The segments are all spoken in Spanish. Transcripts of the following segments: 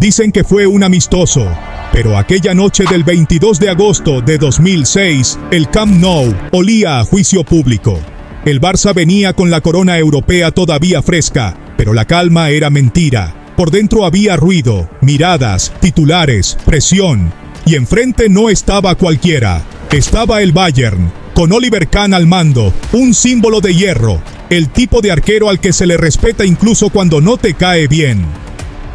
Dicen que fue un amistoso, pero aquella noche del 22 de agosto de 2006, el Camp Nou olía a juicio público. El Barça venía con la corona europea todavía fresca, pero la calma era mentira. Por dentro había ruido, miradas, titulares, presión. Y enfrente no estaba cualquiera. Estaba el Bayern, con Oliver Kahn al mando, un símbolo de hierro, el tipo de arquero al que se le respeta incluso cuando no te cae bien.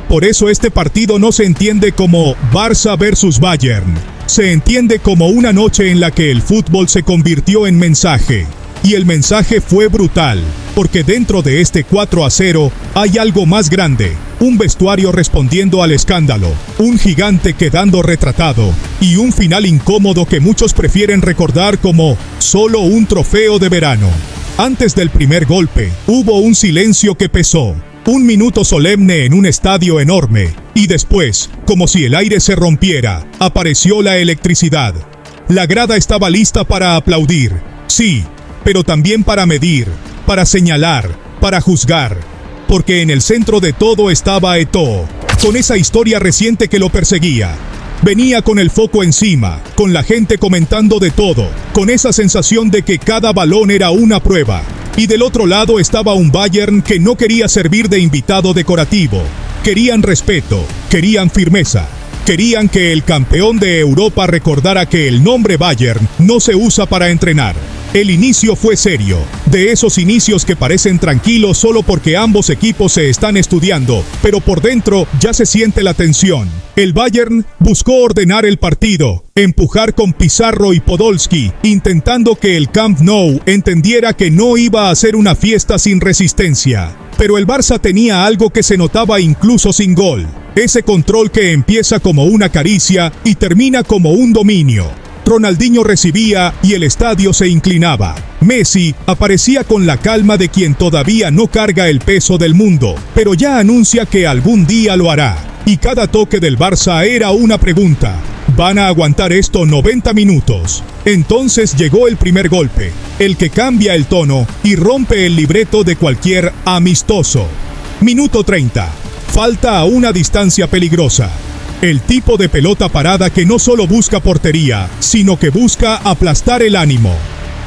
Por eso este partido no se entiende como Barça versus Bayern. Se entiende como una noche en la que el fútbol se convirtió en mensaje. Y el mensaje fue brutal, porque dentro de este 4-0 hay algo más grande. Un vestuario respondiendo al escándalo, un gigante quedando retratado y un final incómodo que muchos prefieren recordar como solo un trofeo de verano. Antes del primer golpe, hubo un silencio que pesó. Un minuto solemne en un estadio enorme. Y después, como si el aire se rompiera, apareció la electricidad. La grada estaba lista para aplaudir. Sí, pero también para medir, para señalar, para juzgar. Porque en el centro de todo estaba Eto'o, con esa historia reciente que lo perseguía. Venía con el foco encima, con la gente comentando de todo, con esa sensación de que cada balón era una prueba. Y del otro lado estaba un Bayern que no quería servir de invitado decorativo. Querían respeto, querían firmeza. Querían que el campeón de Europa recordara que el nombre Bayern no se usa para entrenar. El inicio fue serio, de esos inicios que parecen tranquilos solo porque ambos equipos se están estudiando, pero por dentro ya se siente la tensión. El Bayern buscó ordenar el partido, empujar con Pizarro y Podolski, intentando que el Camp Nou entendiera que no iba a ser una fiesta sin resistencia. Pero el Barça tenía algo que se notaba incluso sin gol, ese control que empieza como una caricia y termina como un dominio. Ronaldinho recibía y el estadio se inclinaba. Messi aparecía con la calma de quien todavía no carga el peso del mundo, pero ya anuncia que algún día lo hará. Y cada toque del Barça era una pregunta. ¿Van a aguantar esto 90 minutos? Entonces llegó el primer golpe, el que cambia el tono y rompe el libreto de cualquier amistoso. Minuto 30. Falta a una distancia peligrosa. El tipo de pelota parada que no solo busca portería, sino que busca aplastar el ánimo.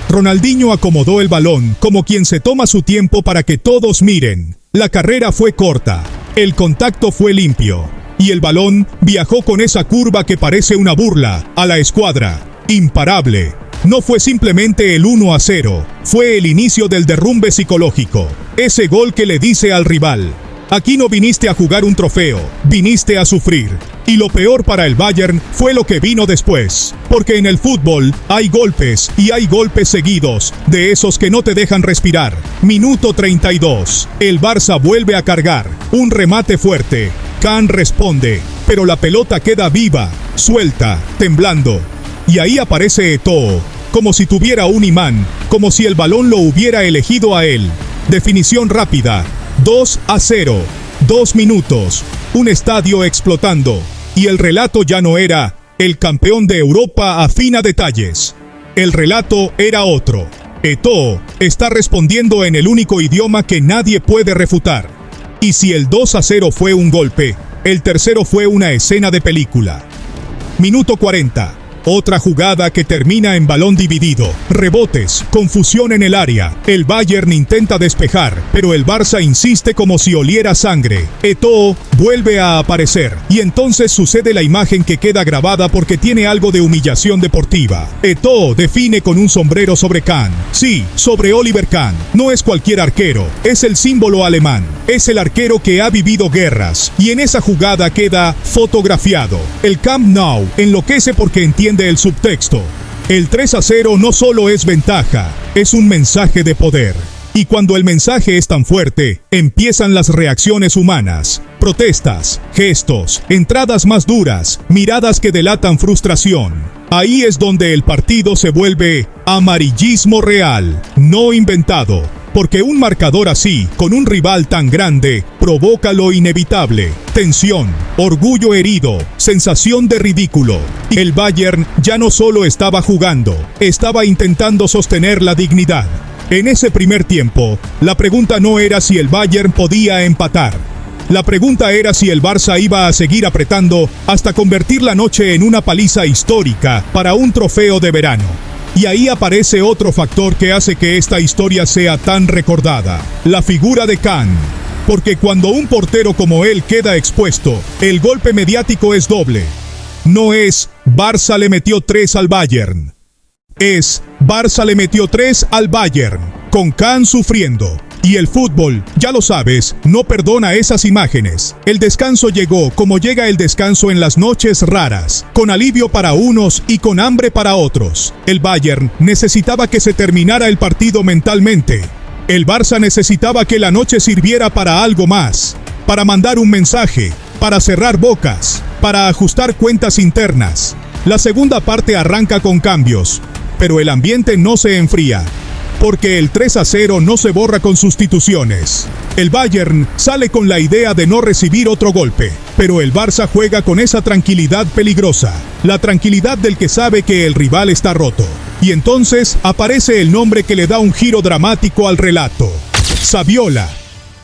Ronaldinho acomodó el balón como quien se toma su tiempo para que todos miren. La carrera fue corta, el contacto fue limpio, y el balón viajó con esa curva que parece una burla a la escuadra. Imparable. No fue simplemente el 1-0, fue el inicio del derrumbe psicológico. Ese gol que le dice al rival: aquí no viniste a jugar un trofeo, viniste a sufrir. Y lo peor para el Bayern fue lo que vino después. Porque en el fútbol hay golpes y hay golpes seguidos, de esos que no te dejan respirar. Minuto 32. El Barça vuelve a cargar. Un remate fuerte. Kahn responde, pero la pelota queda viva, suelta, temblando. Y ahí aparece Eto'o, como si tuviera un imán, como si el balón lo hubiera elegido a él. Definición rápida. 2-0. 2 minutos. Un estadio explotando. Y el relato ya no era: el campeón de Europa afina detalles. El relato era otro. Eto'o está respondiendo en el único idioma que nadie puede refutar. Y si el 2-0 fue un golpe, el tercero fue una escena de película. Minuto 40. Otra jugada que termina en balón dividido, rebotes, confusión en el área. El Bayern intenta despejar, pero el Barça insiste como si oliera sangre. Eto'o vuelve a aparecer, y entonces sucede la imagen que queda grabada porque tiene algo de humillación deportiva. Eto'o define con un sombrero sobre Kahn. Sí, sobre Oliver Kahn. No es cualquier arquero, es el símbolo alemán. Es el arquero que ha vivido guerras, y en esa jugada queda fotografiado. El Camp Nou enloquece porque entiende el subtexto. El 3-0 no solo es ventaja, es un mensaje de poder. Y cuando el mensaje es tan fuerte, empiezan las reacciones humanas. Protestas, gestos, entradas más duras, miradas que delatan frustración. Ahí es donde el partido se vuelve amarillismo real, no inventado. Porque un marcador así, con un rival tan grande, provoca lo inevitable. Tensión, orgullo herido, sensación de ridículo. Y el Bayern ya no solo estaba jugando, estaba intentando sostener la dignidad. En ese primer tiempo, la pregunta no era si el Bayern podía empatar. La pregunta era si el Barça iba a seguir apretando hasta convertir la noche en una paliza histórica para un trofeo de verano. Y ahí aparece otro factor que hace que esta historia sea tan recordada: la figura de Can. Porque cuando un portero como él queda expuesto, el golpe mediático es doble. No es Barça le metió 3 al Bayern. Es Barça le metió 3 al Bayern, con Can sufriendo. Y el fútbol, ya lo sabes, no perdona esas imágenes. El descanso llegó como llega el descanso en las noches raras, con alivio para unos y con hambre para otros. El Bayern necesitaba que se terminara el partido mentalmente. El Barça necesitaba que la noche sirviera para algo más, para mandar un mensaje, para cerrar bocas, para ajustar cuentas internas. La segunda parte arranca con cambios, pero el ambiente no se enfría, porque el 3-0 no se borra con sustituciones. El Bayern sale con la idea de no recibir otro golpe, pero el Barça juega con esa tranquilidad peligrosa, la tranquilidad del que sabe que el rival está roto. Y entonces aparece el nombre que le da un giro dramático al relato: Saviola.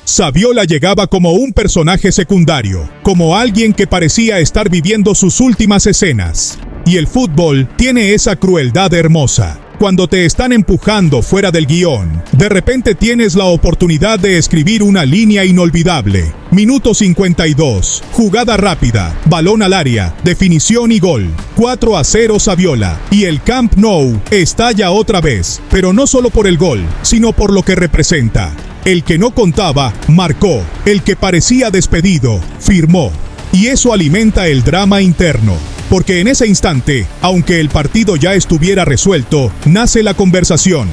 Saviola llegaba como un personaje secundario, como alguien que parecía estar viviendo sus últimas escenas. Y el fútbol tiene esa crueldad hermosa. Cuando te están empujando fuera del guión, de repente tienes la oportunidad de escribir una línea inolvidable. Minuto 52, jugada rápida, balón al área, definición y gol. 4-0 Saviola. Y el Camp Nou estalla otra vez, pero no solo por el gol, sino por lo que representa. El que no contaba, marcó. El que parecía despedido, firmó. Y eso alimenta el drama interno. Porque en ese instante, aunque el partido ya estuviera resuelto, nace la conversación.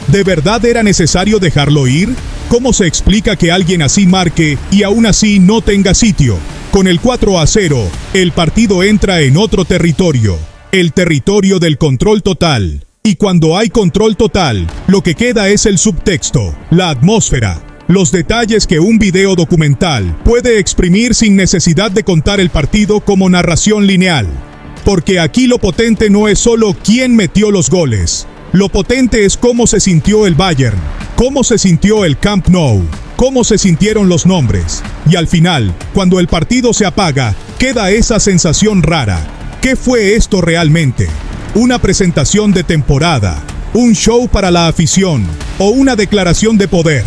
¿De verdad era necesario dejarlo ir? ¿Cómo se explica que alguien así marque y aún así no tenga sitio? Con el 4-0, el partido entra en otro territorio, el territorio del control total. Y cuando hay control total, lo que queda es el subtexto, la atmósfera, los detalles que un video documental puede exprimir sin necesidad de contar el partido como narración lineal. Porque aquí lo potente no es solo quién metió los goles. Lo potente es cómo se sintió el Bayern, cómo se sintió el Camp Nou, cómo se sintieron los nombres. Y al final, cuando el partido se apaga, queda esa sensación rara. ¿Qué fue esto realmente? ¿Una presentación de temporada? ¿Un show para la afición? ¿O una declaración de poder?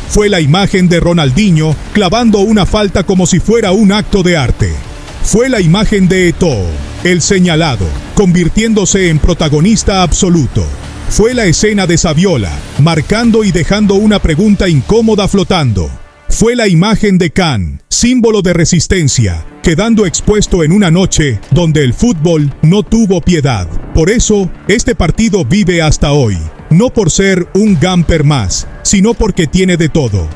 Fue la imagen de Ronaldinho clavando una falta como si fuera un acto de arte. Fue la imagen de Eto'o, el señalado, convirtiéndose en protagonista absoluto. Fue la escena de Saviola, marcando y dejando una pregunta incómoda flotando. Fue la imagen de Can, símbolo de resistencia, quedando expuesto en una noche donde el fútbol no tuvo piedad. Por eso, este partido vive hasta hoy, no por ser un Gamper más, sino porque tiene de todo.